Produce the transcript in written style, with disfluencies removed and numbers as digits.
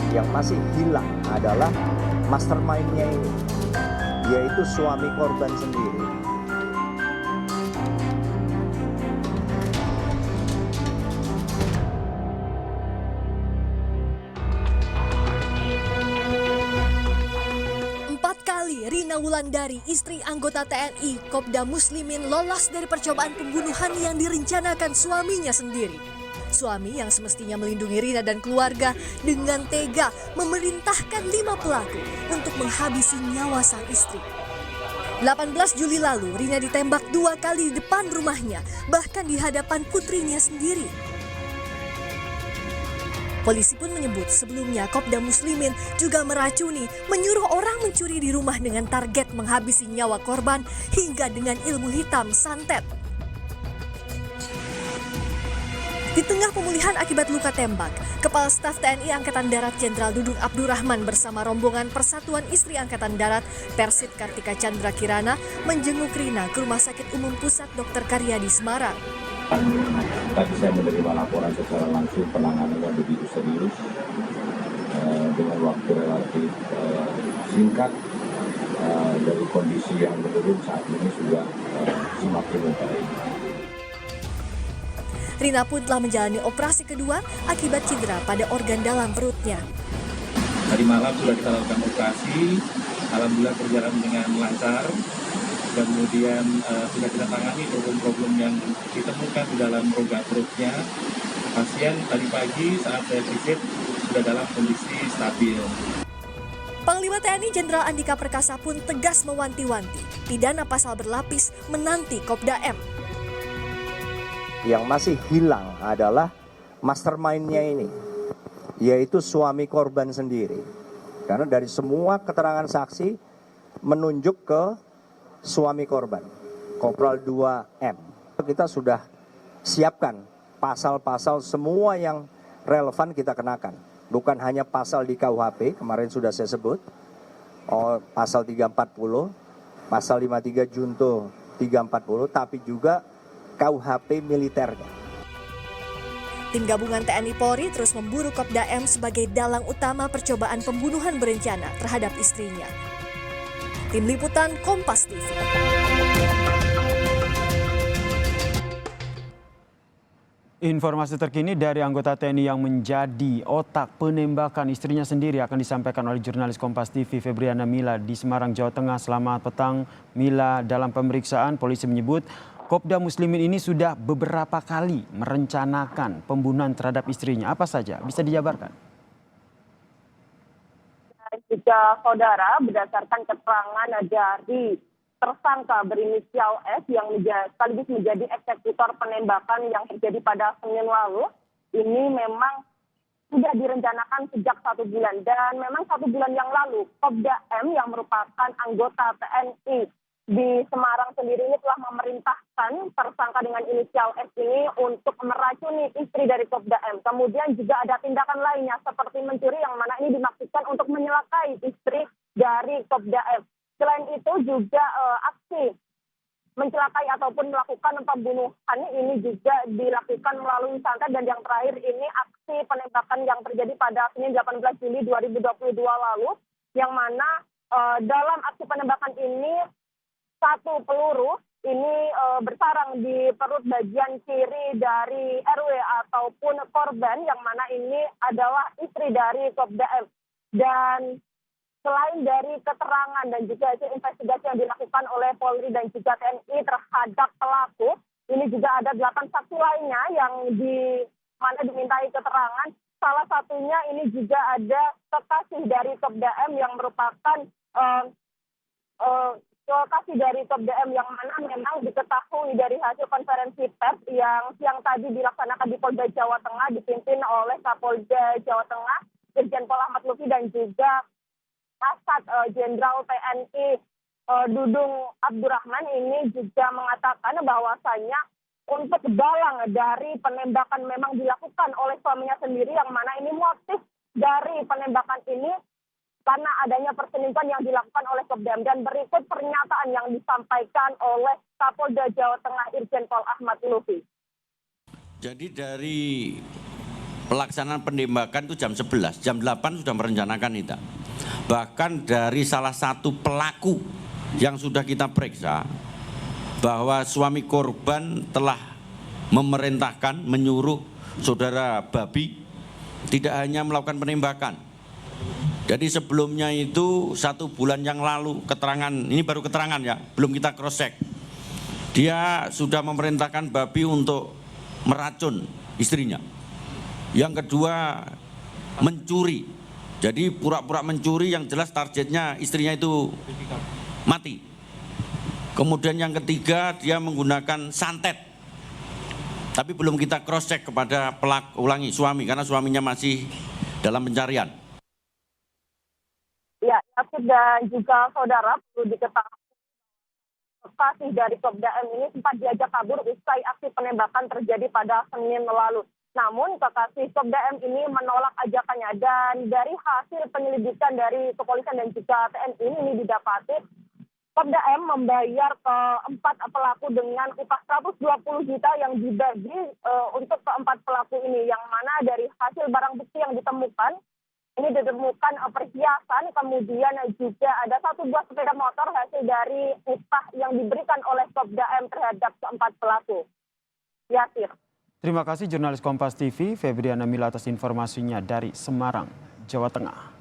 Yang masih hilang adalah mastermind-nya ini, yaitu suami korban sendiri. Rina Wulandari, istri anggota TNI Kopda Muslimin, lolos dari percobaan pembunuhan yang direncanakan suaminya sendiri. Suami yang semestinya melindungi Rina dan keluarga dengan tega memerintahkan 5 pelaku untuk menghabisi nyawa sang istri. 18 Juli lalu, Rina ditembak 2 kali di depan rumahnya, bahkan di hadapan putrinya sendiri. Polisi pun menyebut sebelumnya Kopda Muslimin juga meracuni, menyuruh orang mencuri di rumah dengan target menghabisi nyawa korban hingga dengan ilmu hitam santet. Di tengah pemulihan akibat luka tembak, Kepala Staf TNI Angkatan Darat Jenderal Dudung Abdurrahman bersama rombongan Persatuan Istri Angkatan Darat Persit Kartika Chandra Kirana menjenguk Rina ke Rumah Sakit Umum Pusat Dr. Karyadi Semarang. Tadi saya menerima laporan secara langsung penanganannya begitu serius dengan waktu relatif singkat dari kondisi yang menurun saat ini sudah semakin membaik. Rina pun telah menjalani operasi kedua akibat cedera pada organ dalam perutnya. Tadi malam sudah kita lakukan operasi, alhamdulillah berjalan dengan lancar. Kemudian sudah kita tangani problem-problem yang ditemukan di dalam rongga perutnya. Pasien tadi pagi saat saya visit sudah dalam kondisi stabil. Panglima TNI Jenderal Andika Perkasa pun tegas mewanti-wanti, pidana pasal berlapis menanti Kopda M. Yang masih hilang adalah mastermind-nya ini, yaitu suami korban sendiri. Karena dari semua keterangan saksi menunjuk ke suami korban, Kopral 2M. Kita sudah siapkan pasal-pasal semua yang relevan kita kenakan. Bukan hanya pasal di KUHP, kemarin sudah saya sebut, pasal 340, pasal 53 Junto 340, tapi juga KUHP militernya. Tim gabungan TNI Polri terus memburu Kopda M sebagai dalang utama percobaan pembunuhan berencana terhadap istrinya. Tim Liputan Kompas TV. Informasi terkini dari anggota TNI yang menjadi otak penembakan istrinya sendiri akan disampaikan oleh jurnalis Kompas TV Febriana Mila di Semarang, Jawa Tengah. Selamat petang Mila. Dalam pemeriksaan polisi menyebut Kopda Muslimin ini sudah beberapa kali merencanakan pembunuhan terhadap istrinya. Apa saja? Bisa dijabarkan? Jika saudara, berdasarkan keterangan dari tersangka berinisial S yang sekaligus menjadi eksekutor penembakan yang terjadi pada Senin lalu, ini memang sudah direncanakan sejak 1 bulan. Dan memang 1 bulan yang lalu, Kopda M yang merupakan anggota TNI di Semarang sendiri ini telah memerintahkan tersangka dengan inisial S ini untuk meracuni istri dari Kopda M. Kemudian juga ada tindakan lainnya seperti mencuri yang mana ini dimaksudkan untuk menyelakai istri dari Kopda M. Selain itu juga aksi mencelakai ataupun melakukan pembunuhan ini juga dilakukan melalui santet, dan yang terakhir ini aksi penembakan yang terjadi pada Senin 18 Juli 2022 lalu yang mana dalam aksi penembakan ini 1 peluru ini bersarang di perut bagian kiri dari RW ataupun korban yang mana ini adalah istri dari Kopda M. Dan selain dari keterangan dan juga hasil investigasi yang dilakukan oleh Polri dan juga TNI terhadap pelaku, ini juga ada 8 saksi lainnya yang mana dimintai keterangan. Salah satunya ini juga ada kekasih dari Kopda M yang merupakan lokasi dari Kopda M yang mana memang diketahui dari hasil konferensi pers yang siang tadi dilaksanakan di Polda Jawa Tengah dipimpin oleh Kapolda Jawa Tengah Irjen Pol Ahmad Lutfi dan juga Kasat Jenderal TNI Dudung Abdurrahman ini juga mengatakan bahwasanya untuk dalang dari penembakan memang dilakukan oleh suaminya sendiri yang mana ini motif dari penembakan ini karena adanya perselingkuhan yang dilakukan oleh Kopda M. Dan berikut pernyataan yang disampaikan oleh Kapolda Jawa Tengah Irjen Pol Ahmad Lutfi. Jadi dari pelaksanaan penembakan itu jam 11, jam 8 sudah merencanakan itu. Bahkan dari salah satu pelaku yang sudah kita periksa, bahwa suami korban telah memerintahkan, menyuruh saudara Babi tidak hanya melakukan penembakan. Jadi sebelumnya itu 1 bulan yang lalu, keterangan, ini baru keterangan ya, belum kita cross check. Dia sudah memerintahkan Babi untuk meracun istrinya. Yang kedua, mencuri. Jadi pura-pura mencuri, yang jelas targetnya istrinya itu mati. Kemudian yang ketiga, dia menggunakan santet. Tapi belum kita cross check kepada pelaku, suami, karena suaminya masih dalam pencarian. Ya, Yasir dan juga saudara perlu diketahui lokasi dari Kopda M ini sempat diajak kabur usai aksi penembakan terjadi pada Senin lalu. Namun kekasih Kopda M ini menolak ajakannya, dan dari hasil penyelidikan dari kepolisian dan juga TNI ini didapati Kopda M membayar ke-4 pelaku dengan upah 120 juta yang dibagi untuk ke-4 pelaku ini, yang mana dari hasil barang bukti yang ditemukan ini ditemukan perhiasan, kemudian juga ada 1 buah sepeda motor hasil dari upah yang diberikan oleh Kopda M terhadap ke-4 pelaku. Yasir. Terima kasih jurnalis Kompas TV, Febriana Mila atas informasinya dari Semarang, Jawa Tengah.